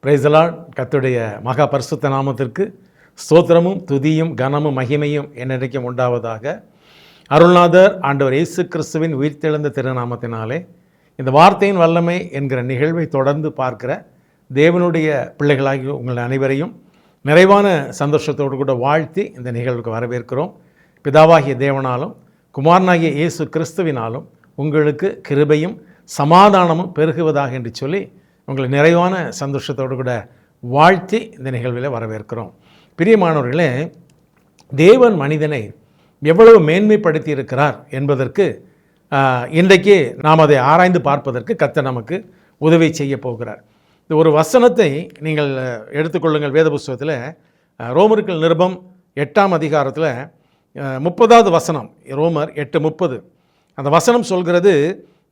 Praise the Lord. கர்த்தருடைய மகா பரிசுத்த நாமத்திற்கு ஸ்தோத்திரமும் துதியும் கனமும் மகிமையும் என்னைக்கும் உண்டாவதாக. அருள்நாதர் ஆண்டவர் இயேசு கிறிஸ்துவின் உயிர்த்தெழுந்த திருநாமத்தினாலே இந்த வார்த்தையின் வல்லமை என்கிற நிகழ்வை தொடர்ந்து பார்க்கிற தேவனுடைய பிள்ளைகளாகி உங்கள் அனைவரையும் நிறைவான சந்தோஷத்தோடு கூட வாழ்த்தி இந்த நிகழ்வுக்கு வரவேற்கிறோம். பிதாவாகிய தேவனாலும் குமாரனாகிய இயேசு கிறிஸ்துவினாலும் உங்களுக்கு கிருபையும் சமாதானமும் பெருகுவதாக என்று சொல்லி உங்களை நிறைவான சந்தோஷத்தோடு கூட வாழ்த்தி இந்த நிகழ்வில் வரவேற்கிறோம். பிரியமானவர்களே, தேவன் மனிதனை எவ்வளவு மேன்மைப்படுத்தி இருக்கிறார் என்பதற்கு இன்றைக்கு நாம் அதை ஆராய்ந்து பார்ப்பதற்கு கர்த்தர் நமக்கு உதவி செய்ய போகிறார். இந்த ஒரு வசனத்தை நீங்கள் எடுத்துக்கொள்ளுங்கள். வேத புஸ்தகத்தில் ரோமர்கள் நிருபம் 8ஆம் அதிகாரத்தில் 30வது வசனம், ரோமர் 8:30. அந்த வசனம் சொல்கிறது,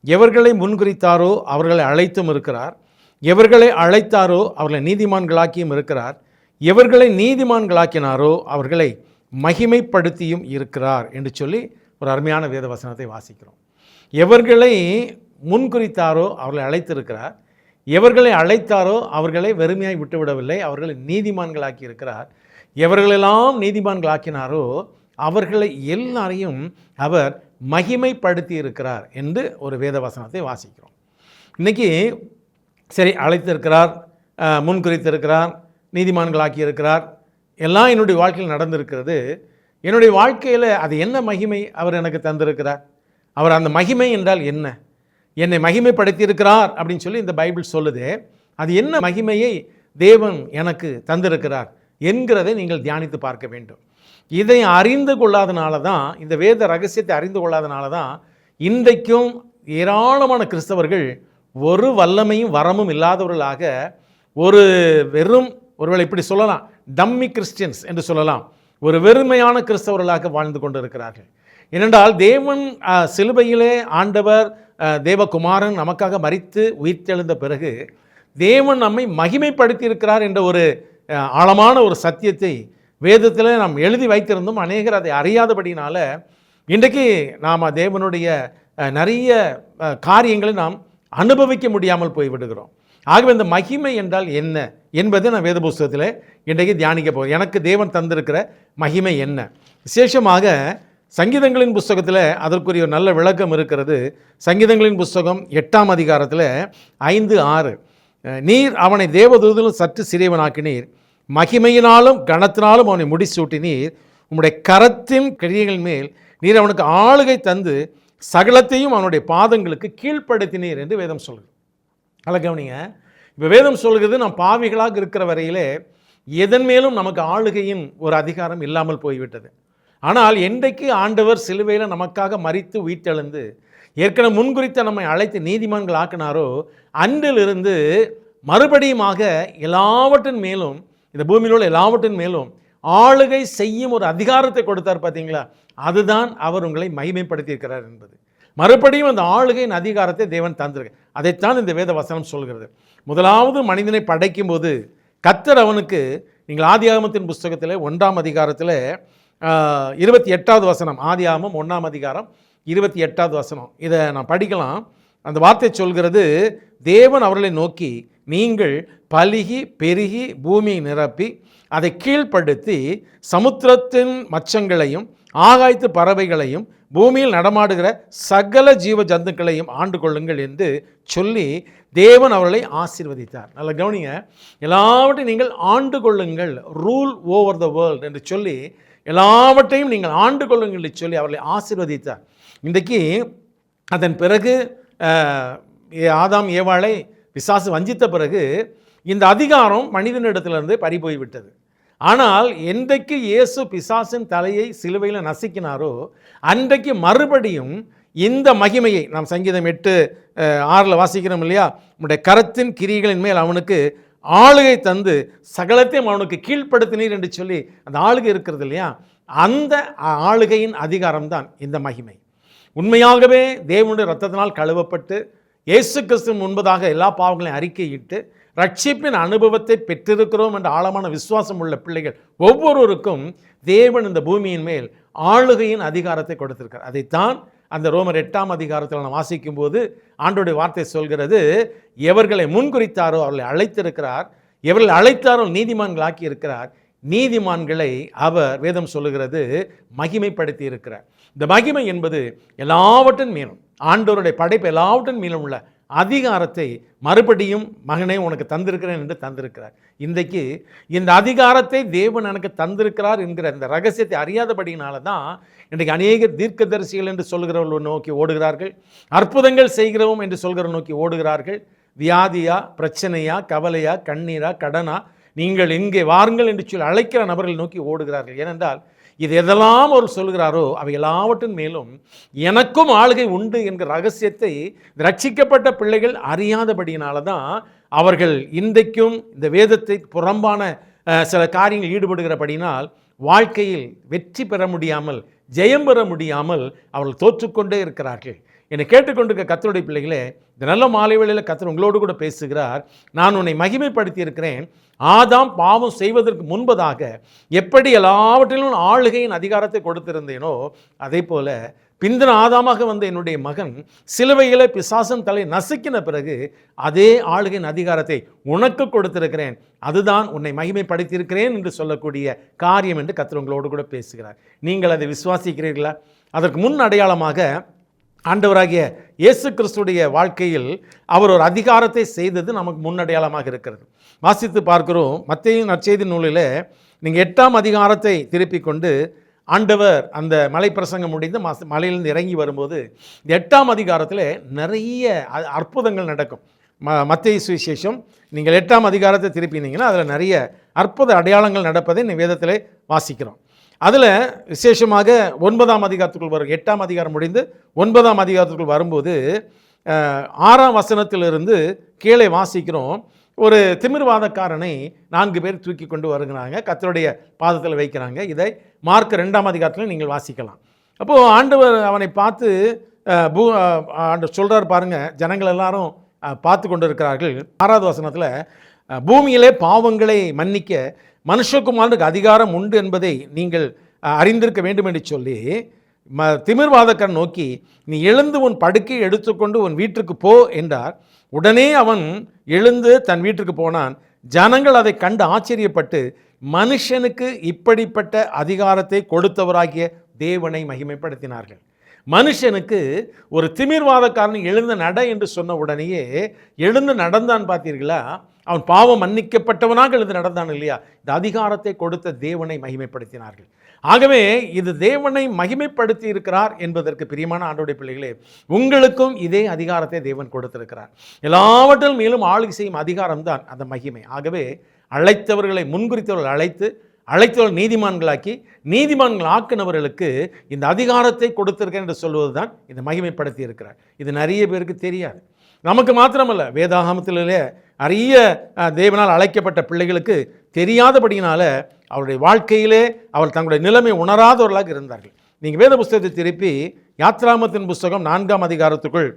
எவர்களை முன்குறித்தாரோ அவர்களை அழைத்தும் இருக்கிறார், எவர்களை அழைத்தாரோ அவர்களை நீதிமான்களாக்கியும் இருக்கிறார், எவர்களை நீதிமான்களாக்கினாரோ அவர்களை மகிமைப்படுத்தியும் இருக்கிறார் என்று சொல்லி ஒரு அருமையான வேத வசனத்தை வாசிக்கிறோம். எவர்களை முன்குறித்தாரோ அவர்களை அழைத்திருக்கிறார், எவர்களை அழைத்தாரோ அவர்களை வெறுமையாய் விட்டுவிடவில்லை, அவர்களை நீதிமான்களாக்கி இருக்கிறார், எவர்களெல்லாம் நீதிமான்களாக்கினாரோ அவர்களை எல்லாரையும் அவர் மகிமைப்படுத்தி இருக்கிறார் என்று ஒரு வேத வசனத்தை வாசிக்கிறோம். இன்றைக்கி சரி, அழைத்திருக்கிறார், முன்குறித்திருக்கிறார், நீதிமான்களாக்கி இருக்கிறார், எல்லாம் என்னுடைய வாழ்க்கையில் நடந்திருக்கிறது. என்னுடைய வாழ்க்கையில் அது என்ன மகிமை அவர் எனக்கு தந்திருக்கிறார்? அவர் அந்த மகிமை என்றால் என்ன? என்னை மகிமைப்படுத்தியிருக்கிறார் அப்படின்னு சொல்லி இந்த பைபிள் சொல்லுது. அது என்ன மகிமையை தேவன் எனக்கு தந்திருக்கிறார் என்கிறதை நீங்கள் தியானித்து பார்க்க வேண்டும். இதை அறிந்து கொள்ளாதனால தான், இந்த வேத ரகசியத்தை அறிந்து கொள்ளாதனால தான் இன்றைக்கும் ஏராளமான கிறிஸ்தவர்கள் ஒரு வல்லமையும் வரமும் இல்லாதவர்களாக, ஒரு வெறும், ஒருவேளை இப்படி சொல்லலாம், டம்மி கிறிஸ்டியன்ஸ் என்று சொல்லலாம், ஒரு வெறுமையான கிறிஸ்தவர்களாக வாழ்ந்து கொண்டு இருக்கிறார்கள். ஏனென்றால் தேவன் சிலுவையிலே ஆண்டவர் தேவகுமாரன் நமக்காக மரித்து உயிர்த்தெழுந்த பிறகு தேவன் நம்மை மகிமைப்படுத்தி இருக்கிறார் என்ற ஒரு ஆழமான ஒரு சத்தியத்தை வேதத்தில் நாம் எழுதி வைத்திருந்தோம். அநேகர் அதை அறியாதபடினால இன்றைக்கு நாம் தேவனுடைய நிறைய காரியங்களை நாம் அனுபவிக்க முடியாமல் போய்விடுகிறோம். ஆகவே இந்த மகிமை என்றால் என்ன என்பதை நான் வேத புஸ்தகத்தில் இன்றைக்கு தியானிக்க போகிறேன். எனக்கு தேவன் தந்திருக்கிற மகிமை என்ன? விசேஷமாக சங்கீதங்களின் புஸ்தகத்தில் அதற்குரிய ஒரு நல்ல விளக்கம் இருக்கிறது. சங்கீதங்களின் புஸ்தகம் 8ஆம் அதிகாரத்தில் 5-6, நீர் அவனை தேவதூதிலும் சற்று சிறியவனாக்கினீர், மகிமையினாலும் கனத்தினாலும் அவனை முடிசூட்டினீர், உம்முடைய கரத்தின் கிரியைகள் மேல் நீர் அவனுக்கு ஆளுகை தந்து சகலத்தையும் அவனுடைய பாதங்களுக்கு கீழ்ப்படுத்தினீர் என்று வேதம் சொல்கிறது. அல்ல கவனிங்க, இப்போ வேதம் சொல்கிறது, நாம் பாவிகளாக இருக்கிற வரையிலே எதன் மேலும் நமக்கு ஆளுகையின் ஒரு அதிகாரம் இல்லாமல் போய்விட்டது. ஆனால் என்றைக்கு ஆண்டவர் சிலுவையில் நமக்காக மரித்து உயிர்த்தெழுந்து ஏற்கனவே முன்குறித்த நம்மை அழைத்து நீதிமான்கள் ஆக்கினாரோ, அன்றிலிருந்து மறுபடியுமாக எல்லாவற்றின் மேலும், இந்த பூமியில் உள்ள எல்லாவற்றின் மேலும் ஆளுகை செய்யும் ஒரு அதிகாரத்தை கொடுத்தார். பார்த்தீங்களா? அதுதான் அவர் உங்களை மகிமைப்படுத்தியிருக்கிறார் என்பது. மறுபடியும் அந்த ஆளுகையின் அதிகாரத்தை தேவன் தந்திருக்க, அதைத்தான் இந்த வேத வசனம் சொல்கிறது. முதலாவது மனிதனை படைக்கும்போது கர்த்தர் அவனுக்கு, நீங்கள் ஆதியாகமத்தின் புஸ்தகத்தில் 1ஆம் அதிகாரத்தில் 28வது வசனம், ஆதியாகமம் 1ஆம் அதிகாரம் 28வது வசனம், இதை நான் படிக்கலாம். அந்த வார்த்தை சொல்கிறது, தேவன் அவர்களை நோக்கி, நீங்கள் பலுகி பெருகி பூமியை நிரப்பி அதை கீழ்ப்படுத்தி சமுத்திரத்தின் மச்சங்களையும் ஆகாயத்து பறவைகளையும் பூமியில் நடமாடுகிற சகல ஜீவ ஜந்துக்களையும் ஆண்டு கொள்ளுங்கள் என்று சொல்லி தேவன் அவர்களை ஆசீர்வதித்தார். நல்ல கவனிங்க, எல்லாவற்றையும் நீங்கள் ஆண்டு கொள்ளுங்கள், ரூல் ஓவர் த வேர்ல்ட் என்று சொல்லி எல்லாவற்றையும் நீங்கள் ஆண்டு கொள்ளுங்கள் என்று சொல்லி அவர்களை ஆசீர்வதித்தார். இன்றைக்கு அதன் பிறகு ஆதாம் ஏவாளை பிசாசு வஞ்சித்த பிறகு இந்த அதிகாரம் மனிதனிடத்திலிருந்து பறிபோய்விட்டது. ஆனால் என்றைக்கு இயேசு பிசாசின் தலையை சிலுவையில் நசுக்கினாரோ அன்றைக்கு மறுபடியும் இந்த மகிமையை, நாம் சங்கீதம் 8:6 வாசிக்கிறோம் இல்லையா, நம்முடைய கரத்தின் கிரிகளின் மேல் அவனுக்கு ஆளுகை தந்து சகலத்தையும் அவனுக்கு கீழ்ப்படுத்தினீர் என்று சொல்லி அந்த ஆளுகை இருக்கிறது இல்லையா, அந்த ஆளுகையின் அதிகாரம்தான் இந்த மகிமை. உண்மையாகவே தேவனுடைய இரத்தத்தினால் கழுவப்பட்டு இயேசு கிறிஸ்து முன்பதாக எல்லா பாவங்களையும் அறிக்கையிட்டு ரட்சிப்பின் அனுபவத்தை பெற்றிருக்கிறோம் என்ற ஆழமான விசுவாசம் உள்ள பிள்ளைகள் ஒவ்வொருவருக்கும் தேவன் இந்த பூமியின் மேல் ஆளுகையின் அதிகாரத்தை கொடுத்திருக்கார். அதைத்தான் அந்த ரோமர் 8ஆம் அதிகாரத்தில் நான் வாசிக்கும் போது ஆண்டவருடைய வார்த்தை சொல்கிறது, எவர்களை முன்குறித்தாரோ அவர்களை அழைத்திருக்கிறார், எவர்களை அழைத்தாரோ நீதிமான்களாக்கி இருக்கிறார், நீதிமான்களை அவர், வேதம் சொல்லுகிறது, மகிமைப்படுத்தி இருக்கிறார். இந்த மகிமை என்பது எல்லாவற்றின் மேலும், ஆண்டவருடைய படைப்பு எல்லாவற்றின் மேலும் உள்ள அதிகாரத்தை மறுபடியும் மகனே உனக்கு தந்திருக்கிறேன் என்று தந்திருக்கிறார். இன்றைக்கு இந்த அதிகாரத்தை தேவன் எனக்கு தந்திருக்கிறார் என்கிற இந்த ரகசியத்தை அறியாதபடியினால தான் இன்றைக்கு அநேக தீர்க்கதரிசிகள் என்று சொல்கிறவர்கள் நோக்கி ஓடுகிறார்கள், அற்புதங்கள் செய்கிறோம் என்று சொல்கிற நோக்கி ஓடுகிறார்கள். வியாதியா, பிரச்சனையா, கவலையா, கண்ணீரா, கடனா, நீங்கள் இங்கே வாருங்கள் என்று சொல்லி அழைக்கிற நபர்கள் நோக்கி ஓடுகிறார்கள். ஏனென்றால் இது எதெல்லாம் அவர் சொல்கிறாரோ அவை எல்லாவற்றின் மேலும் எனக்கும் ஆளுகை உண்டு என்கிற ரகசியத்தை ரட்சிக்கப்பட்ட பிள்ளைகள் அறியாதபடியினால தான் அவர்கள் இன்றைக்கும் இந்த வேதத்தை புறம்பான சில காரியங்கள் ஈடுபடுகிறபடினால் வாழ்க்கையில் வெற்றி பெற முடியாமல், ஜெயம் பெற முடியாமல் அவர்கள் தோற்றுக்கொண்டே இருக்கிறார்கள். என்னை கேட்டுக்கொண்டிருக்க கர்த்தருடைய பிள்ளைகளே, இந்த நல்ல மாலை வேளையில் கர்த்தர் உங்களோடு கூட பேசுகிறார். நான் உன்னை மகிமைப்படுத்தி இருக்கிறேன். ஆதாம் பாவம் செய்வதற்கு முன்பதாக எப்படி எல்லாவற்றிலும் ஆளுகையின் அதிகாரத்தை கொடுத்திருந்தேனோ அதே போல பிந்தின ஆதாமாக வந்த என்னுடைய மகன் சிலுவையிலே பிசாசன் தலை நசுக்கின பிறகு அதே ஆளுகையின் அதிகாரத்தை உனக்கு கொடுத்திருக்கிறேன், அதுதான் உன்னை மகிமைப்படுத்தியிருக்கிறேன் என்று சொல்லக்கூடிய காரியம் என்று கர்த்தர் உங்களோடு கூட பேசுகிறார். நீங்கள் அதை விசுவாசிக்கிறீர்களா? அதற்கு முன் அடையாளமாக ஆண்டவராகிய இயேசு கிறிஸ்துடைய வாழ்க்கையில் அவர் ஒரு அதிகாரத்தை செய்தது நமக்கு முன்னடையாளமாக இருக்கிறது. வாசித்து பார்க்கிறோம். மத்தேயு நற்செய்தி நூலில் நீங்கள் 8ஆம் அதிகாரத்தை திருப்பி கொண்டு ஆண்டவர் அந்த மலை பிரசங்கம் முடிந்து மலையிலிருந்து இறங்கி வரும்போது 8ஆம் அதிகாரத்தில் நிறைய அற்புதங்கள் நடக்கும். மத்தேயு சுவிசேஷம் நீங்கள் 8ஆம் அதிகாரத்தை திருப்பினீங்கன்னா அதில் நிறைய அற்புத அடையாளங்கள் நடப்பதை இந்த வேதத்தில் வாசிக்கிறோம். அதில் விசேஷமாக 9ஆம் அதிகாரத்துக்குள் வரும். 8ஆம் அதிகாரம் முடிந்து 9ஆம் அதிகாரத்துக்குள் வரும்போது 6ஆம் வசனத்திலிருந்து கீழே வாசிக்கிறோம். ஒரு திமிர்வாதக்காரனை 4 பேர் தூக்கி கொண்டு வருகிறாங்க, கர்த்தருடைய பாதத்தில் வைக்கிறாங்க. இதை மார்க் 2ஆம் அதிகாரத்தில் நீங்கள் வாசிக்கலாம். அப்போது ஆண்டவர் அவனை பார்த்து சொல்கிறார் பாருங்க, ஜனங்கள் எல்லாரும் பார்த்து கொண்டு இருக்கிறார்கள். 6வது வசனத்தில் பூமியிலே பாவங்களை மன்னிக்க மனுஷகுமாரனுக்கு அதிகாரம் உண்டு என்பதை நீங்கள் அறிந்திருக்க வேண்டும் என்று சொல்லி திமிர்வாதக்காரன் நோக்கி, நீ எழுந்து உன் படுக்கையை எடுத்துக்கொண்டு உன் வீட்டுக்கு போ என்றார். உடனே அவன் எழுந்து தன் வீட்டுக்கு போனான். ஜனங்கள் அதை கண்டு ஆச்சரியப்பட்டு மனுஷனுக்கு இப்படிப்பட்ட அதிகாரத்தை கொடுத்தவராகிய தேவனை மகிமைப்படுத்தினார்கள். மனுஷனுக்கு ஒரு திமிர்வாதக்காரன் எழுந்து நட என்று சொன்ன உடனேயே எழுந்து நடந்தான். பார்த்தீர்களா? அவன் பாவம் மன்னிக்கப்பட்டவனாக எழுந்து நடந்தான் இல்லையா? இந்த அதிகாரத்தை கொடுத்த தேவனை மகிமைப்படுத்தினார்கள். ஆகவே இது தேவனை மகிமைப்படுத்தி இருக்கிறார் என்பதற்கு பிரியமான ஆண்டவருடைய பிள்ளைகளே, உங்களுக்கும் இதே அதிகாரத்தை தேவன் கொடுத்திருக்கிறார். எல்லாவற்றிலும் மேலும் ஆளுகை செய்யும் அதிகாரம்தான் அந்த மகிமை. ஆகவே அழைத்தவர்களை முன்குறித்தவர்கள் அழைத்தவர்கள் நீதிமான்களாக்கி நீதிமான்கள் ஆக்கினவர்களுக்கு இந்த அதிகாரத்தை கொடுத்திருக்கேன் என்று சொல்வது தான் இந்த மகிமைப்படுத்தி இருக்கிறார். இது நிறைய பேருக்கு தெரியாது. நமக்கு மாத்திரமல்ல, வேதாகமத்திலே நிறைய தேவனால் அழைக்கப்பட்ட பிள்ளைகளுக்கு தெரியாதபடியினால அவருடைய வாழ்க்கையிலே அவர் தங்களுடைய நிலைமை உணராதவர்களாக இருந்தார்கள். நீங்கள் வேத புஸ்தகத்தை திருப்பி யாத்ராமத்தின் புஸ்தகம் 4ஆம் அதிகாரத்துக்குள்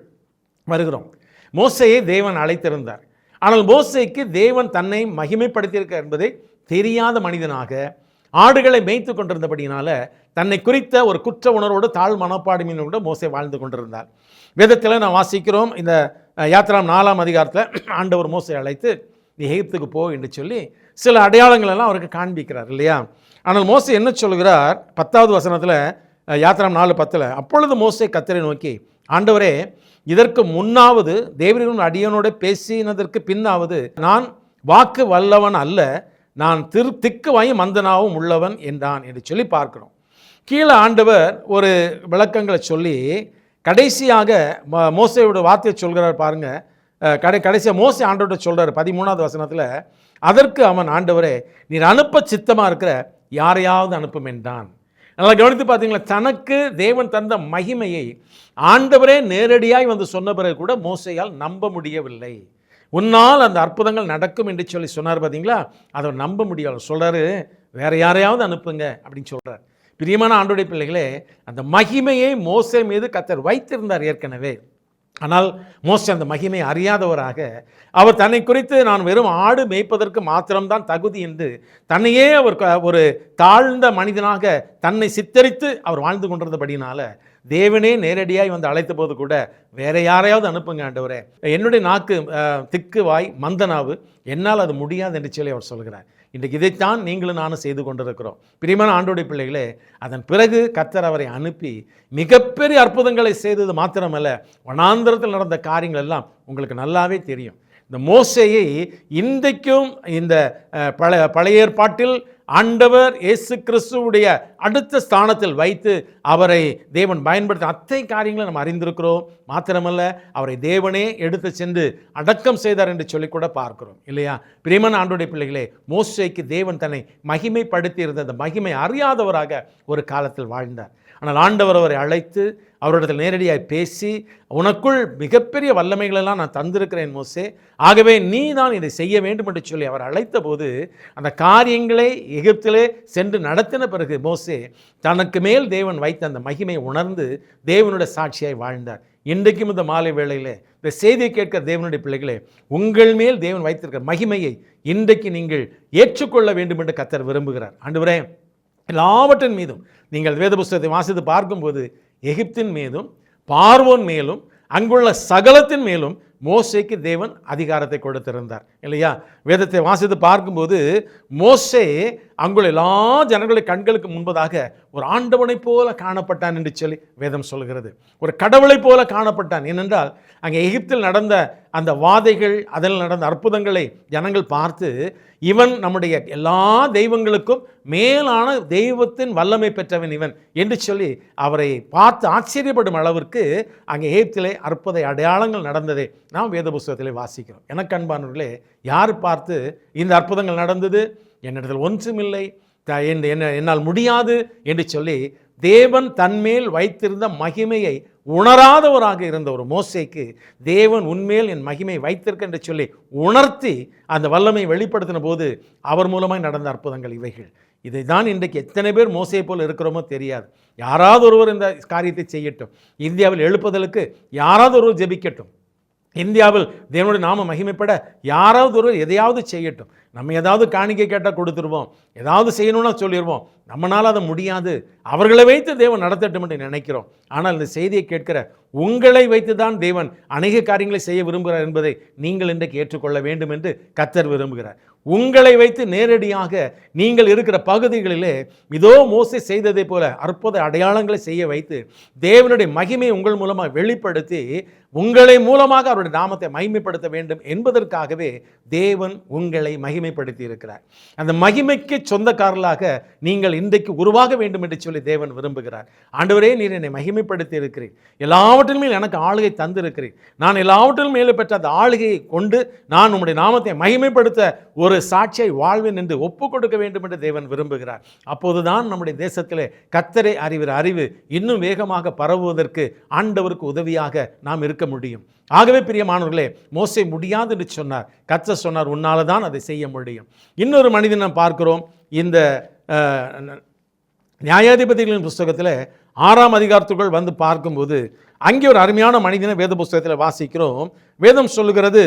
வருகிறோம். மோசேயை தேவன் அழைத்திருந்தார். ஆனால் மோசேக்கு தேவன் தன்னை மகிமைப்படுத்தியிருக்க என்பதை தெரியாத மனிதனாக ஆடுகளை மேய்த்து கொண்டிருந்தபடியினால தன்னை குறித்த ஒரு குற்ற உணர்வோடு தாழ் மனப்பாடுமையோடு மோசே வாழ்ந்து கொண்டிருந்தார். வேதத்தில் நான் வாசிக்கிறோம், இந்த யாத்திராம் 4ஆம் அதிகாரத்தில் ஆண்டவர் மோசே அழைத்து நீ எகிப்துக்கு போ என்று சொல்லி சில அடையாளங்கள் எல்லாம் அவருக்கு காண்பிக்கிறார் இல்லையா. ஆனால் மோசே என்ன சொல்கிறார், 10வது வசனத்தில், யாத்திராம் 4:10, அப்பொழுது மோசே கர்த்தரை நோக்கி, ஆண்டவரே, இதற்கு முன்னாவது தேவரின் அடியனோடு பேசினதற்கு பின்னாவது நான் வாக்கு வல்லவன் அல்ல, நான் திக்குவாயும் மந்தனாவும் உள்ளவன் என்றான் என்று சொல்லி பார்க்கிறோம். கீழே ஆண்டவர் ஒரு விளக்கங்களை சொல்லி கடைசியாக மோசேயோட வார்த்தையை சொல்கிறார் பாருங்க. கடைசியாக மோசே ஆண்டவர்கிட்ட சொல்கிறார் 13வது வசனத்தில், அதற்கு அவன், ஆண்டவரே, நீர் அனுப்ப சித்தமாக இருக்கிற யாரையாவது அனுப்பும் என்றான். நல்லா கவனித்து பார்த்தீங்களா, தனக்கு தேவன் தந்த மகிமையை ஆண்டவரே நேரடியாய் வந்து சொன்ன பிறகு கூட மோசேயால் நம்ப முடியவில்லை. உன்னால் அந்த அற்புதங்கள் நடக்கும் என்று சொல்லி சொன்னார் பார்த்தீங்களா, அதை நம்ப முடியாது. சொல்கிறாரு, வேற யாரையாவது அனுப்புங்க அப்படின்னு சொல்கிறார். பிரியமான ஆண்டவருடைய பிள்ளைகளே, அந்த மகிமையை மோசே மீது கர்த்தர் வைத்திருந்தார் ஏற்கனவே. ஆனால் மோசே அந்த மகிமை அறியாதவராக, அவர் தன்னை குறித்து நான் வெறும் ஆடு மேய்ப்பதற்கு மாத்திரம்தான் தகுதி என்று தன்னையே அவர் ஒரு தாழ்ந்த மனிதனாக தன்னை சித்தரித்து அவர் வாழ்ந்து கொண்டிருந்தபடினால தேவனே நேரடியாய் வந்து அழைத்த போது கூட வேற யாரையாவது அனுப்புங்க ஆண்டவரே, என்னுடைய நாக்கு திக்கு வாய் மந்தனாவு, என்னால் அது முடியாது என்று சொல்லி அவர் சொல்கிறார். இன்றைக்கு இதைத்தான் நீங்களும் நானும் செய்து கொண்டிருக்கிறோம். பிரியமான ஆண்டவருடைய பிள்ளைகளே, அதன் பிறகு கர்த்தர் அவரை அனுப்பி மிகப்பெரிய அற்புதங்களை செய்தது மாத்திரமல்ல, வனாந்திரத்தில் நடந்த காரியங்கள் எல்லாம் உங்களுக்கு நல்லாவே தெரியும். இந்த மோசேயை இன்றைக்கும் இந்த பழைய ஏற்பாட்டில் ஆண்டவர் இயேசு கிறிஸ்துவுடைய அடுத்த ஸ்தானத்தில் வைத்து அவரை தேவன் பயன்படுத்த அத்தனை காரியங்களை நம்ம அறிந்திருக்கிறோம். மாத்திரமல்ல, அவரை தேவனே எடுத்து சென்று அடக்கம் செய்தார் என்று சொல்லி கூட பார்க்கிறோம் இல்லையா. பிரியமான ஆண்டவருடைய பிள்ளைகளே, மோசேக்கு தேவன் தன்னை மகிமைப்படுத்தி இருந்த அந்த மகிமை அறியாதவராக ஒரு காலத்தில் வாழ்ந்தார். ஆனால் ஆண்டவர் அவரை அழைத்து அவரிடத்தில் நேரடியாக பேசி, உனக்குள் மிகப்பெரிய வல்லமைகளெல்லாம் நான் தந்திருக்கிறேன் மோசே, ஆகவே நீ தான் இதை செய்ய வேண்டும் என்று சொல்லி அவர் அழைத்த போது அந்த காரியங்களை எகிப்திலே சென்று நடத்தின பிறகு மோசே தனக்கு மேல் தேவன் வைத்த அந்த மகிமையை உணர்ந்து தேவனுடைய சாட்சியாய் வாழ்ந்தார். இன்றைக்கும் இந்த மாலை வேளையிலே இந்த செய்தியை கேட்கிற தேவனுடைய பிள்ளைகளே, உங்கள் மேல் தேவன் வைத்திருக்கிற மகிமையை இன்றைக்கு நீங்கள் ஏற்றுக்கொள்ள வேண்டும் என்று கர்த்தர் விரும்புகிறார். ஆண்டவரே, எல்லாவற்றின் மீதும் நீங்கள் வேத புஸ்தகத்தை வாசித்து பார்க்கும்போது எகிப்தின் மீதும் பார்வோன் மேலும் அங்குள்ள சகலத்தின் மேலும் மோசேக்கு தேவன் அதிகாரத்தை கொடுத்திருந்தார் இல்லையா. வேதத்தை வாசித்து பார்க்கும்போது மோசே அங்குள்ள எல்லா ஜனங்களுடைய கண்களுக்கு முன்பதாக ஒரு ஆண்டவனை போல காணப்பட்டான் என்று சொல்லி வேதம் சொல்கிறது. ஒரு கடவுளை போல காணப்பட்டான். ஏனென்றால் அங்கே எகிப்தில் நடந்த அந்த வாதைகள், அதில் நடந்த அற்புதங்களை ஜனங்கள் பார்த்து, இவன் நம்முடைய எல்லா தெய்வங்களுக்கும் மேலான தெய்வத்தின் வல்லமை பெற்றவன் இவன் என்று சொல்லி அவரை பார்த்து ஆச்சரியப்படும் அளவிற்கு அங்கே எகிப்திலே அற்புத அடையாளங்கள் நடந்ததை நாம் வேத புஸ்தகத்திலே வாசிக்கிறோம். எனக்கு அன்பானவர்களே, யார் பார்த்து இந்த அற்புதங்கள் நடந்தது, என்னிடத்தில் ஒன்றுமில்லை, என்னால் முடியாது என்று சொல்லி தேவன் தன்மேல் வைத்திருந்த மகிமையை உணராதவராக இருந்த ஒரு மோசேக்கு தேவன் உன்மேல் என் மகிமை வைத்திருக்க என்று சொல்லி உணர்த்தி அந்த வல்லமை வெளிப்படுத்தின போது அவர் மூலமாக நடந்த அற்புதங்கள் இவைகள். இதை தான் இன்றைக்கு எத்தனை பேர் மோசே போல் இருக்கிறோமோ தெரியாது. யாராவது ஒருவர் இந்த காரியத்தை செய்யட்டும், இந்தியாவில் எழுப்புதலுக்கு யாராவது ஒருவர் ஜெபிக்கட்டும், இந்தியாவில் தேவனுடைய நாம மகிமைப்பட யாராவது ஒருவர் எதையாவது செய்யட்டும். நம்ம ஏதாவது காணிக்கை கேட்டால் கொடுத்துருவோம், ஏதாவது செய்யணும்னா சொல்லிடுவோம், நம்மளால் அதை முடியாது, அவர்களை வைத்து தேவன் நடத்தட்டும் என்று நினைக்கிறோம். ஆனால் இந்த செய்தியை கேட்கிற உங்களை வைத்து தான் தேவன் அநேக காரியங்களை செய்ய விரும்புகிறார் என்பதை நீங்கள் இன்றைக்கு ஏற்றுக்கொள்ள வேண்டும் என்று கர்த்தர் விரும்புகிறார். உங்களை வைத்து நேரடியாக நீங்கள் இருக்கிற பகுதிகளிலே இதோ மோசே செய்ததை போல அற்புத அடையாளங்களை செய்ய வைத்து தேவனுடைய மகிமையை உங்கள் மூலமாக வெளிப்படுத்தி உங்களை மூலமாக அவருடைய நாமத்தை மகிமைப்படுத்த வேண்டும் என்பதற்காகவே தேவன் உங்களை மகிமைப்படுத்தி இருக்கிறார். அந்த மகிமைக்கு சொந்தக்காரர்களாக நீங்கள் இன்றைக்கு உருவாக வேண்டும் என்று சொல்லி தேவன் விரும்புகிறார். ஆண்டவரே, நீர் என்னை மகிமைப்படுத்தி இருக்கிறீர், எல்லாவற்றின் மேல் எனக்கு ஆளுகை தந்திருக்கிறீர், நான் எல்லாவற்றின் மேலே பெற்ற அந்த ஆளுகையை கொண்டு நான் உம்முடைய நாமத்தை மகிமைப்படுத்த ஒரு சாட்சியை வாழ்வேன் என்று ஒப்புக் கொடுக்க வேண்டும் என்று தேவன் விரும்புகிறார். அப்போதுதான் நம்முடைய தேசத்திலே கர்த்தரை அறிகிற அறிவு இன்னும் வேகமாக பரவுவதற்கு ஆண்டவருக்கு உதவியாக நாம் இருக்க முடியும். ஆகவே பிரியமானவர்களே, மோசே முடியாது என்று சொன்னார், கர்த்தர் சொன்னார், உன்னால தான் அதை செய்ய முடியும். இன்னொரு மனிதனை பார்க்கிறோம். இந்த நியாயாதிபதிகளின் புஸ்தகத்தில் 6ஆம் அதிகாரத்துக்குள் வந்து பார்க்கும்போது அங்கே ஒரு அருமையான மனிதனை வேத புஸ்தகத்தில் வாசிக்கிறோம். வேதம் சொல்லுகிறது,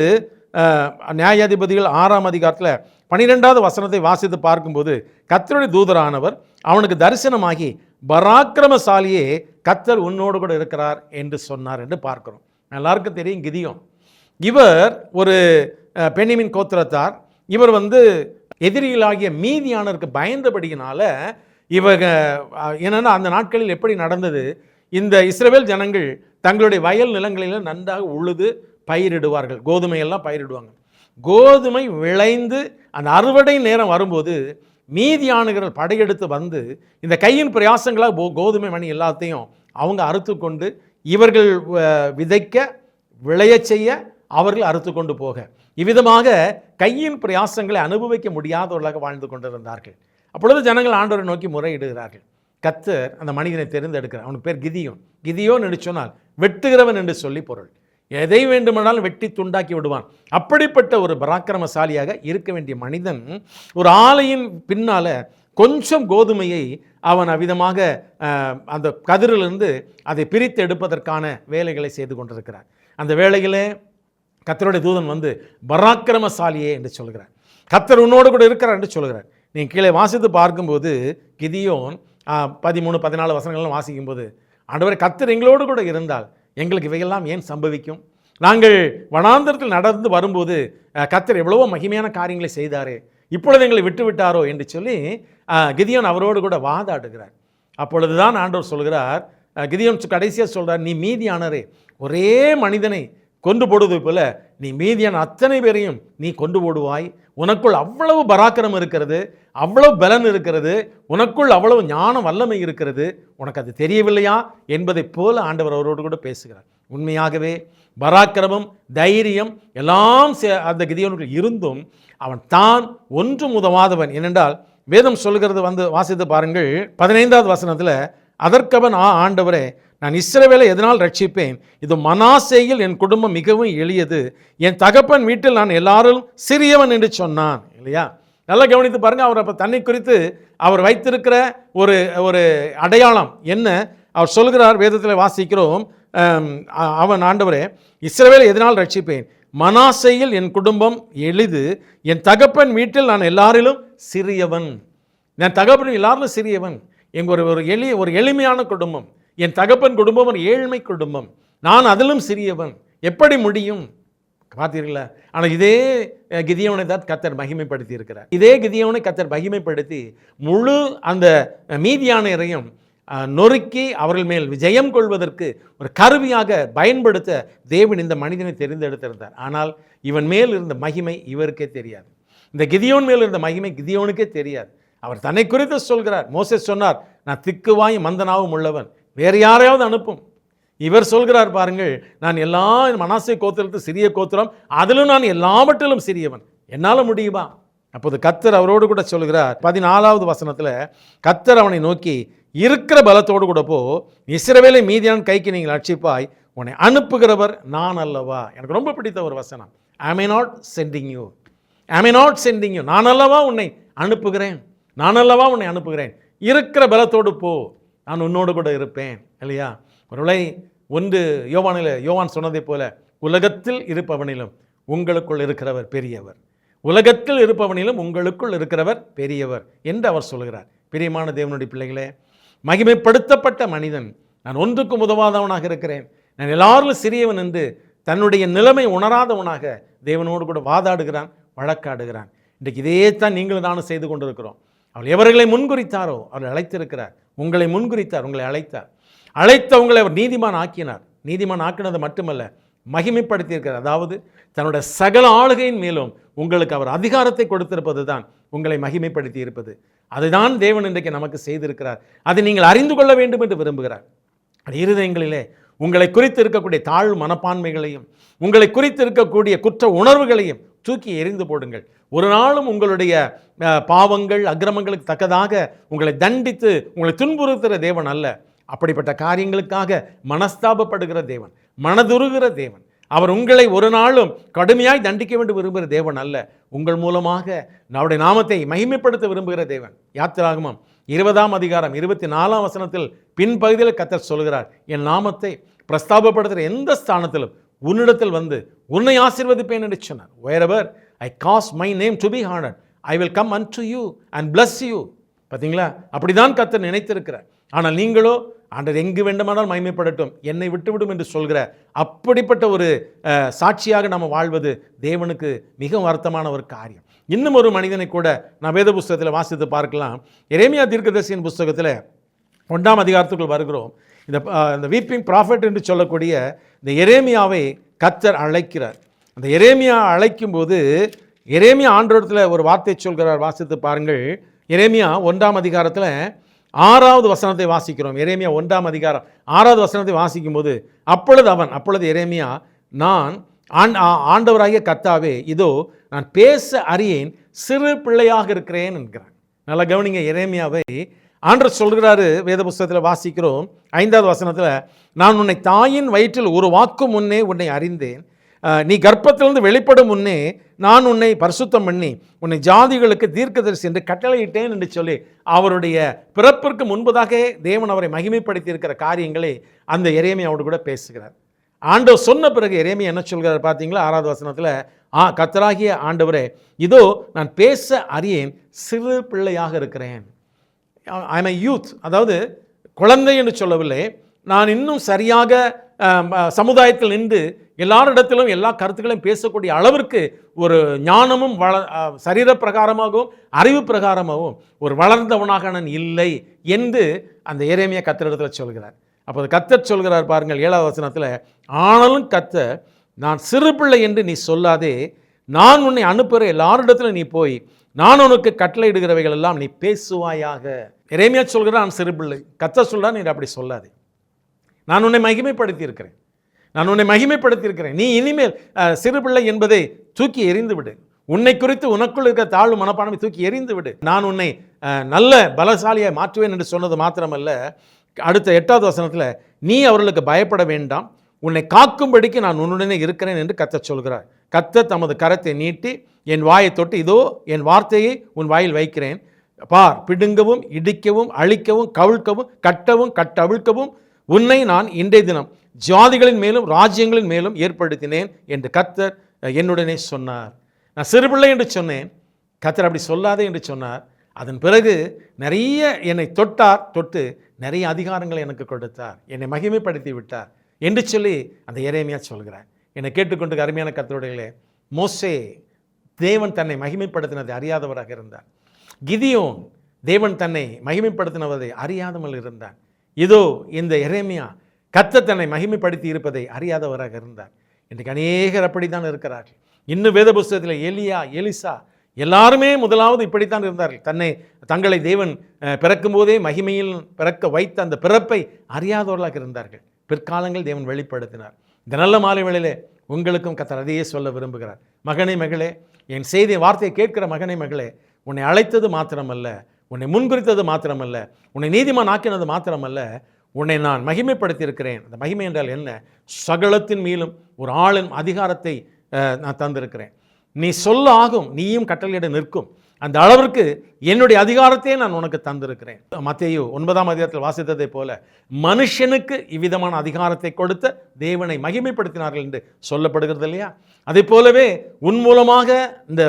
நியாயாதிபதிகள் 6ஆம் அதிகாரத்தில் 12வது வசனத்தை வாசித்து பார்க்கும்போது, கர்த்தருடைய தூதரானவர் அவனுக்கு தரிசனமாகி, பராக்கிரமசாலியே, கர்த்தர் உன்னோடு கூட இருக்கிறார் என்று சொன்னார் என்று பார்க்கிறோம். எல்லாருக்கும் தெரியும் கிதியோன். இவர் ஒரு பென்யமீன் கோத்திரத்தார். இவர் எதிரிகளாகிய மீதியானருக்கு பயந்தபடியினால இவங்க என்னென்னா, அந்த நாட்களில் எப்படி நடந்தது, இந்த இஸ்ரவேல் ஜனங்கள் தங்களுடைய வயல் நிலங்களில் நன்றாக உழுது பயிரிடுவார்கள், கோதுமையெல்லாம் பயிரிடுவாங்க. கோதுமை விளைந்து அந்த அறுவடை நேரம் வரும்போது மீதியானுகள் படையெடுத்து இந்த கையின் பிரயாசங்களாக கோதுமை மணி எல்லாத்தையும் அவங்க அறுத்து கொண்டு, இவர்கள் விதைக்க விளைய செய்ய அவர்கள் அறுத்து கொண்டு போக, இவ்விதமாக கையின் பிரயாசங்களை அனுபவிக்க முடியாதவர்களாக வாழ்ந்து கொண்டிருந்தார்கள். அப்பொழுது ஜனங்கள் ஆண்டவரை நோக்கி முறையிடுகிறார்கள். கர்த்தர் அந்த மனிதனை தெரிந்தெடுக்கிறார். அவனுக்கு பேர் கிதியோன். கிதியோன் என்று சொன்னால் வெட்டுகிறவன் என்று சொல்லி பொருள். எதை வேண்டுமானாலும் வெட்டி துண்டாக்கி விடுவான். அப்படிப்பட்ட ஒரு பராக்கிரமசாலியாக இருக்க வேண்டிய மனிதன் ஒரு ஆலையின் பின்னால கொஞ்சம் கோதுமையை அவன் அவ்விதமாக அந்த கதிரிலிருந்து அதை பிரித்து எடுப்பதற்கான வேலைகளை செய்து கொண்டிருக்கிறார். அந்த வேளையிலே கர்த்தருடைய தூதன் பராக்கிரமசாலியே என்று சொல்கிறார். கர்த்தர் உன்னோடு கூட இருக்கிறார் என்று சொல்கிறார். நீங்கள் கீழே வாசித்து பார்க்கும்போது கிதியோன் 13, 14 வசனங்கள்லாம் வாசிக்கும்போது, ஆண்டவரே, கர்த்தர் எங்களோடு கூட இருந்தால் எங்களுக்கு இவையெல்லாம் ஏன் சம்பவிக்கும்? நாங்கள் வனாந்தரத்தில் நடந்து வரும்போது கர்த்தர் எவ்வளவோ மகிமையான காரியங்களை செய்தாரே, இப்பொழுது எங்களை விட்டு விட்டாரோ என்று சொல்லி கிதியோன் அவரோடு கூட வாதாடுகிறார். அப்பொழுது தான் ஆண்டவர் சொல்கிறார், கிதியோன் கடைசியாக சொல்கிறார், நீ மீதியானரே ஒரே மனிதனை கொண்டு போடுவது போல நீ மீதியான அத்தனை பேரையும் நீ கொண்டு போடுவாய். உனக்குள் அவ்வளவு பராக்கிரம் இருக்கிறது, அவ்வளவு பலன் இருக்கிறது, உனக்குள் அவ்வளவு ஞான வல்லமை இருக்கிறது, உனக்கு அது தெரியவில்லையா என்பதை போல ஆண்டவர் அவரோடு கூட பேசுகிறார். உண்மையாகவே பராக்கிரமம், தைரியம் எல்லாம் அந்த கிதியோனுக்கு இருந்தும் அவன் தான் ஒன்றும் உதவாதவன். ஏனென்றால் வேதம் சொல்கிறது வாசித்து பாருங்கள், 15வது வசனத்தில், அதற்கவன் ஆண்டவரே, நான் இஸ்ரவேலை எதனால் ரட்சிப்பேன்? இது மனாசேயில் என் குடும்பம் மிகவும் எளியது, என் தகப்பன் வீட்டில் நான் எல்லாரும் சிறியவன் என்று சொன்னான். இல்லையா? நல்லா கவனித்து பாருங்கள். அவர் அப்போ தன்னை குறித்து அவர் வைத்திருக்கிற ஒரு அடையாளம் என்ன அவர் சொல்கிறார். வேதத்தில் வாசிக்கிறோம், அவன் ஆண்டவரே, இஸ்ரவேலை எதனால் ரட்சிப்பேன்? மனாசேயில் என் குடும்பம் எளிது, என் தகப்பன் வீட்டில் நான் எல்லாரிலும் சிறியவன். என் தகப்பன் எல்லாரும் சிறியவன். எங்கள் ஒரு எளிமையான குடும்பம். என் தகப்பன் குடும்பம் ஒரு ஏழ்மை குடும்பம். நான் அதிலும் சிறியவன். எப்படி முடியும்? பார்த்தீர்களா? ஆனால் இதே கிதியோனை தான் கர்த்தர் மகிமைப்படுத்தி இருக்கிறார். இதே கிதியோனை கர்த்தர் மகிமைப்படுத்தி முழு அந்த மீதியானரையும் நொறுக்கி அவர்கள் மேல் விஜயம் கொள்வதற்கு ஒரு கருவியாக பயன்படுத்த தேவன் இந்த மனிதனை தெரிந்தெடுத்திருந்தார். ஆனால் இவன் மேல் இருந்த மகிமை இவருக்கே தெரியாது. இந்த கிதியோன் மேல் இருந்த மகிமை கிதியோனுக்கே தெரியாது. அவர் தன்னை குறித்து சொல்கிறார். மோசேஸ் சொன்னார், நான் திக்குவாயும் மந்தனாவும் உள்ளவன், வேறு யாரையாவது அனுப்பும். இவர் சொல்கிறார் பாருங்கள், நான் எல்லா மனாசே கோத்திரத்து சிறிய கோத்திரம், அதிலும் நான் எல்லாவற்றிலும் சிறியவன், என்னால் முடியுமா? அப்போது கர்த்தர் அவரோடு கூட சொல்கிறார். 14வது வசனத்தில் கர்த்தர் அவனை நோக்கி, இருக்கிற பலத்தோடு கூட போ, இஸ்ரவேலை மீதியான கைக்கு நீங்கள் ரட்சிப்பாய், உன்னை அனுப்புகிறவர் நான் அல்லவா. எனக்கு ரொம்ப பிடித்த ஒரு வசனம், am I not sending you? am I not sending you? நான் அல்லவா உன்னை அனுப்புகிறேன், நான் அல்லவா உன்னை அனுப்புகிறேன், இருக்கிற பலத்தோடு போ, நான் உன்னோடு கூட இருப்பேன். இல்லையா? ஒருவேளை யோவான் சொன்னதை போல, உலகத்தில் இருப்பவனிலும் உங்களுக்குள் இருக்கிறவர் பெரியவர், உலகத்தில் இருப்பவனிலும் உங்களுக்குள் இருக்கிறவர் பெரியவர் என்று அவர் சொல்கிறார். பிரியமான தேவனுடைய பிள்ளைகளே, மகிமைப்படுத்தப்பட்ட மனிதன் நான் ஒன்றுக்கும் உதவாதவனாக இருக்கிறேன், நான் எல்லாரும் சிறியவன் என்று தன்னுடைய நிலைமை உணராதவனாக தேவனோடு கூட வாதாடுகிறான், வழக்காடுகிறான். இன்றைக்கு இதே தான் நீங்களும் நானும் செய்து கொண்டிருக்கிறோம். அவர் எவர்களை முன்குறித்தாரோ அவர்கள் அழைத்திருக்கிறார். உங்களை முன்குறித்தார், உங்களை அழைத்த உங்களை அவர் நீதிமான் ஆக்கினார். நீதிமான் ஆக்கினது மட்டுமல்ல, மகிமைப்படுத்தியிருக்கிறார். அதாவது தன்னுடைய சகல ஆளுகையின் மேலும் உங்களுக்கு அவர் அதிகாரத்தை கொடுத்திருப்பது தான் உங்களை மகிமைப்படுத்தி இருப்பது. அதுதான் தேவன் இன்றைக்கு நமக்கு செய்திருக்கிறார். அதை நீங்கள் அறிந்து கொள்ள வேண்டும் என்று விரும்புகிறார். இருதயங்களிலே உங்களை குறித்து இருக்கக்கூடிய தாழ்வு மனப்பான்மைகளையும் உங்களை குறித்து இருக்கக்கூடிய குற்ற உணர்வுகளையும் தூக்கி எறிந்து போடுங்கள். ஒரு நாளும் உங்களுடைய பாவங்கள் அக்கிரமங்களுக்கு தக்கதாக உங்களை தண்டித்து உங்களை துன்புறுத்துகிற தேவன் அல்ல. அப்படிப்பட்ட காரியங்களுக்காக மனஸ்தாபப்படுகிற தேவன், மனதுருகிற தேவன். அவர் உங்களை ஒரு நாளும் கடுமையாய் தண்டிக்க வேண்டும் விரும்புகிற தேவன் அல்ல. உங்கள் மூலமாக நம்முடைய நாமத்தை மகிமைப்படுத்த விரும்புகிற தேவன். யாத்திராகமம் 20ஆம் அதிகாரம் 24ஆம் வசனத்தில் பின்பகுதியில் கர்த்தர் சொல்கிறார், என் நாமத்தை பிரஸ்தாபப்படுத்துகிற எந்த ஸ்தானத்திலும் உன்னிடத்தில் வந்து உன்னை ஆசீர்வதிப்பேன் என்று சொன்னார். wherever I cause my name to be honored, I will come unto you and bless you. பார்த்தீங்களா, அப்படிதான் கர்த்தர் நினைத்திருக்கிறார். ஆனால் நீங்களோ ஆண்டவர் எங்கு வேண்டுமானால் மகிமைப்படட்டும், என்னை விட்டுவிடும் என்று சொல்கிற அப்படிப்பட்ட ஒரு சாட்சியாக நம்ம வாழ்வது தேவனுக்கு மிக வருத்தமான ஒரு காரியம். இன்னும் ஒரு மனிதனை கூட நான் வேத புஸ்தகத்தில் வாசித்து பார்க்கலாம். எரேமியா தீர்க்கதரிசியின் புஸ்தகத்தில் 1ஆம் அதிகாரத்துக்குள் வருகிறோம். இந்த வீப்பிங் ப்ராஃபட் என்று சொல்லக்கூடிய இந்த எரேமியாவை கர்த்தர் அழைக்கிறார். அந்த எரேமியா அழைக்கும் போது எரேமியா ஆண்டவரிடத்தில் ஒரு வார்த்தை சொல்கிறார். வாசித்து பாருங்கள். எரேமியா 1ஆம் அதிகாரத்தில் 6வது வசனத்தை வாசிக்கிறோம். எரேமியா 1ஆம் அதிகாரம் 6வது வசனத்தை வாசிக்கும் போது அப்பொழுது எரேமியா, நான் ஆண்டவராகிய கர்த்தாவே, இதோ நான் பேச அறியேன், சிறு பிள்ளையாக இருக்கிறேன் என்கிறான். நல்லா கவனிங்க, எரேமியாவை ஆண்டவர் சொல்கிறாரு. வேத புஸ்தகத்தில் வாசிக்கிறோம் 5வது வசனத்தில், நான் உன்னை தாயின் வயிற்றில் ஒரு வாக்கு முன்னே உன்னை அறிந்தேன், நீ கர்ப்பத்திலிருந்து வெளிப்படும் முன்னே நான் உன்னை பரிசுத்தம் பண்ணி உன்னை ஜாதிகளுக்கு தீர்க்கதரிசி என்று கட்டளையிட்டேன் என்று சொல்லி அவருடைய பிறப்பிற்கு முன்பதாக தேவன் அவரை மகிமைப்படுத்தி இருக்கிற காரியங்களை அந்த எரேமியாவோடு கூட பேசுகிறார். ஆண்டவர் சொன்ன பிறகு எரேமியா என்ன சொல்கிறார் பார்த்தீங்களா? 6வது வசனத்தில், கர்த்தராகிய ஆண்டவரே, இதோ நான் பேச அறியேன், சிறு பிள்ளையாக இருக்கிறேன். ஐ எம் எ யூத், அதாவது குழந்தை என்று சொல்லவில்லை, நான் இன்னும் சரியாக சமுதாயத்தில் நின்று எல்லாரிடத்திலும் எல்லா கருத்துக்களையும் பேசக்கூடிய அளவிற்கு ஒரு ஞானமும் சரீர பிரகாரமாகவும் அறிவு பிரகாரமாகவும் ஒரு வளர்ந்தவனாக நான் இல்லை என்று அந்த எரேமியா கர்த்தரிடத்தில் சொல்கிறார். அப்போது கர்த்தர் சொல்கிறார் பாருங்கள் 7வது வசனத்தில், ஆனாலும் கர்த்தர், நான் சிறு பிள்ளை என்று நீ சொல்லாதே, நான் உன்னை அனுப்புகிற எல்லாரிடத்திலும் நீ போய் நான் உனக்கு கட்டளையிடுகிறவைகள் எல்லாம் நீ பேசுவாயாக. எரேமியா சொல்கிறார் நான் சிறு பிள்ளை. கர்த்தர் சொல்கிறார், நீ அப்படி சொல்லாதே, நான் உன்னை மகிமைப்படுத்தி இருக்கிறேன், நான் உன்னை மகிமைப்படுத்தி இருக்கிறேன், நீ இனிமேல் சிறு பிள்ளை என்பதை தூக்கி எறிந்து விடு, உன்னை குறித்து உனக்குள் இருக்கிற தாழ்வு மனப்பான்மை தூக்கி எறிந்து விடு, நான் உன்னை நல்ல பலசாலியாக மாற்றுவேன் என்று சொன்னது மாத்திரமல்ல, அடுத்த 8வது வசனத்தில், நீ அவர்களுக்கு பயப்பட வேண்டாம், உன்னை காக்கும்படிக்கு நான் உன்னுடனே இருக்கிறேன் என்று கர்த்தர் சொல்கிறார். கர்த்தர் தமது கரத்தை நீட்டி என் வாயை தொட்டு, இதோ என் வார்த்தையை உன் வாயில் வைக்கிறேன், பார், பிடுங்கவும் இடிக்கவும் அழிக்கவும் கவிழ்க்கவும் கட்டவும் கட்டவிழ்க்கவும் உன்னை நான் இன்றைய தினம் ஜாதிகளின் மேலும் ராஜ்யங்களின் மேலும் ஏற்படுத்தினேன் என்று கர்த்தர் என்னுடனே சொன்னார். நான் சிறுபிள்ளை என்று சொன்னேன், கர்த்தர் அப்படி சொல்லாதே என்று சொன்னார். அதன் பிறகு நிறைய என்னை தொட்டு நிறைய அதிகாரங்களை எனக்கு கொடுத்தார், என்னை மகிமைப்படுத்தி விட்டார் என்று சொல்லி அந்த எரேமியா சொல்கிறார். என்னை கேட்டுக்கொண்டு அருமையான கர்த்தருடையவர்களே, மோசே தேவன் தன்னை மகிமைப்படுத்தினதை அறியாதவராக இருந்தார். கிதியோன் தேவன் தன்னை மகிமைப்படுத்தினதை அறியாதமல் இருந்தார். இதோ இந்த எரேமியா கர்த்தர் தன்னை மகிமைப்படுத்தி இருப்பதை அறியாதவராக இருந்தார். இன்றைக்கு அநேகர் அப்படித்தான் இருக்கிறார்கள். இன்னும் வேத புஸ்தகத்தில் எலியா, எலிசா எல்லாருமே முதலாவது இப்படித்தான் இருந்தார்கள். தங்களை தேவன் பிறக்கும் போதே மகிமையில் பிறக்க வைத்த அந்த பிறப்பை அறியாதவர்களாக இருந்தார்கள். பிற்காலங்கள் தேவன் வெளிப்படுத்தினார். இந்த நல்ல மாலை வேளையிலே உங்களுக்கும் கர்த்தர் அதையே சொல்ல விரும்புகிறார். மகனே மகளே, என் செய்தி வார்த்தையை கேட்கிற மகனே மகளே, உன்னை அழைத்தது மாத்திரமல்ல, உன்னை முன்குறித்தது மாத்திரமல்ல, உன்னை நீதிமான் ஆக்கினது மாத்திரமல்ல, உன்னை நான் மகிமைப்படுத்தி இருக்கிறேன். அந்த மகிமை என்றால் என்ன? சகலத்தின் மேலும் ஒரு ஆளின் அதிகாரத்தை நான் தந்திருக்கிறேன். நீ சொல்ல ஆகும், நீயும் கட்டளையிட நிற்கும், அந்த அளவிற்கு என்னுடைய அதிகாரத்தையே நான் உனக்கு தந்திருக்கிறேன். மத்தேயு 9ஆம் அதிகாரத்தில் வாசித்ததை போல மனுஷனுக்கு இவ்விதமான அதிகாரத்தை கொடுத்த தேவனை மகிமைப்படுத்தினார்கள் என்று சொல்லப்படுகிறது இல்லையா? அதே போலவே உன் மூலமாக இந்த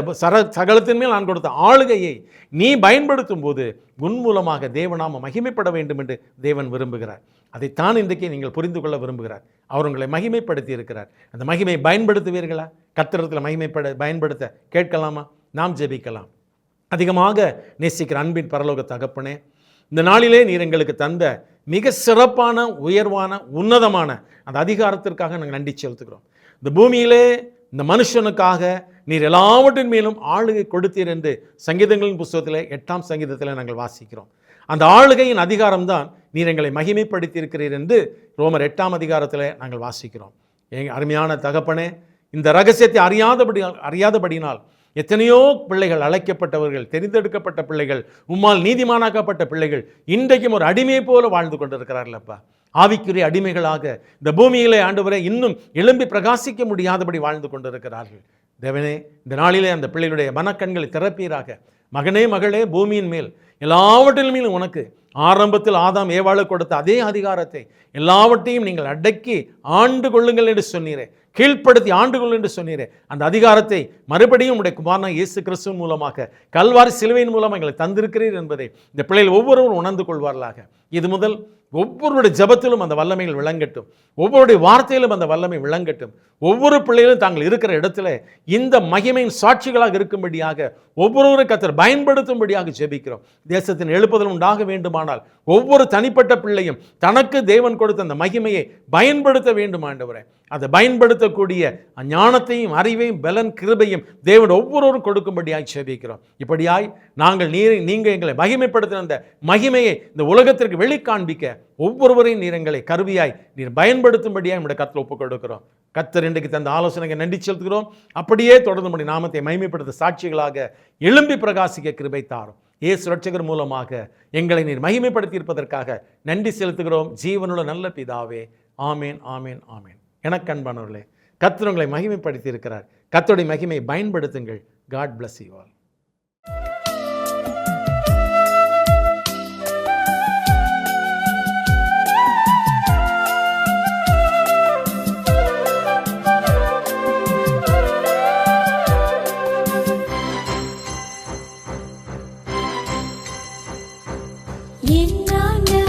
சகலத்தின் மேல் நான் கொடுத்த ஆளுகையை நீ பயன்படுத்தும் போது உன் மூலமாக தேவனாம மகிமைப்பட வேண்டும் என்று தேவன் விரும்புகிறார். அதைத்தான் இன்றைக்கு நீங்கள் புரிந்து கொள்ள விரும்புகிறார். அவர் உங்களை மகிமைப்படுத்தி இருக்கிறார். அந்த மகிமை பயன்படுத்துவீர்களா? கர்த்தரிடத்தில் பயன்படுத்த கேட்கலாமா? நாம் ஜெபிக்கலாம். அதிகமாக நேசிக்கிற அன்பின் பரலோக தகப்பனே, இந்த நாளிலே நீர் எங்களுக்கு தந்த மிக சிறப்பான, உயர்வான, உன்னதமான அந்த அதிகாரத்திற்காக நாங்கள் நன்றி செலுத்துகிறோம். இந்த பூமியிலே இந்த மனுஷனுக்காக நீர் எல்லாவற்றின் மேலும் ஆளுகை கொடுத்தீர் என்று சங்கீதங்களின் புஸ்தகத்தில் 8ஆம் சங்கீதத்தில் நாங்கள் வாசிக்கிறோம். அந்த ஆளுகையின் அதிகாரம்தான் நீர் எங்களை மகிமைப்படுத்தி இருக்கிறீர் என்று ரோமர் 8ஆம் அதிகாரத்தில் நாங்கள் வாசிக்கிறோம். அருமையான தகப்பனே, இந்த ரகசியத்தை அறியாதபடியினால் எத்தனையோ பிள்ளைகள், அழைக்கப்பட்டவர்கள், தெரிந்தெடுக்கப்பட்ட பிள்ளைகள், உம்மால் நீதிமானாக்கப்பட்ட பிள்ளைகள் இன்றைக்கும் ஒரு அடிமை போல வாழ்ந்து கொண்டிருக்கிறார்கள் அப்பா. ஆவிக்குரிய அடிமைகளாக இந்த பூமியிலே ஆண்டவரே இன்னும் எழும்பி பிரகாசிக்க முடியாதபடி வாழ்ந்து கொண்டிருக்கிறார்கள். தேவனே, இந்த நாளிலே அந்த பிள்ளைகளுடைய மனக்கண்களை திறப்பீராக. மகனே மகளே, பூமியின் மேல் எல்லாவற்றிலும் உனக்கு ஆரம்பத்தில் ஆதாம் ஏவாளு கொடுத்த அதே அதிகாரத்தை எல்லாவற்றையும் நீங்கள் அடக்கி ஆண்டு கொள்ளுங்கள் என்று சொன்னீரே. கீழ்ப்படுத்தி ஆண்டுகொள் என்று சொன்னீரே, அந்த அதிகாரத்தை மறுபடியும் உடைய குமாரனாகிய இயேசு கிறிஸ்துவின் மூலமாக கல்வாரி சிலுவையின் மூலம் எங்களை தந்திருக்கிறீர் என்பதை இந்த பிள்ளைகள் ஒவ்வொருவரும் உணர்ந்து கொள்வார்களாக. இது முதல் ஒவ்வொருடைய ஜெபத்திலும் அந்த வல்லமைகள் விளங்கட்டும், ஒவ்வொருடைய வார்த்தையிலும் அந்த வல்லமை விளங்கட்டும். ஒவ்வொரு பிள்ளைகளும் தாங்கள் இருக்கிற இடத்துல இந்த மகிமையின் சாட்சிகளாக இருக்கும்படியாக ஒவ்வொருவரும் கர்த்தர் பயன்படுத்தும்படியாக ஜெபிக்கிறோம். தேசத்தின் எழுப்புதல் உண்டாக வேண்டுமானால் ஒவ்வொரு தனிப்பட்ட பிள்ளையும் தனக்கு தேவன் கொடுத்த அந்த மகிமையை பயன்படுத்த வேண்டும் ஆண்டவரே. அதை பயன்படுத்தக்கூடிய ஞானத்தையும் அறிவையும் பலன் கிருபையும் தேவன் ஒவ்வொருவரும் கொடுக்கும்படியாய் ஜெபிக்கிறோம். இப்படியாய் நீங்கள் எங்களை மகிமைப்படுத்தின அந்த மகிமையை இந்த உலகத்திற்கு வெளிக்காண்பிக்க ஒவ்வொருவரையும் நீர் எங்களை கருவியாய் நீர் பயன்படுத்தும்படியாய் நம்முடைய கர்த்தர் ஒப்புக் கொடுக்கிறோம். கர்த்தர் இன்றைக்கு தந்த ஆலோசனைக்கு நன்றி செலுத்துகிறோம். அப்படியே தொடர்ந்து நம்முடைய நாமத்தை மகிமைப்படுத்த சாட்சிகளாக எழும்பி பிரகாசிக்க கிருபை தாரும். இயேசு ரட்சகர் மூலமாக எங்களை நீர் மகிமைப்படுத்தி இருப்பதற்காக நன்றி செலுத்துகிறோம். ஜீவனுள்ள நல்ல பிதாவே, ஆமேன், ஆமேன், ஆமேன். எனக்கு அன்பானவர்களே, கர்த்தர் உங்களை மகிமைப்படுத்தி இருக்கிறார். கர்த்தருடைய மகிமையை பயன்படுத்துங்கள். God bless you all. என் ஆண்டவரே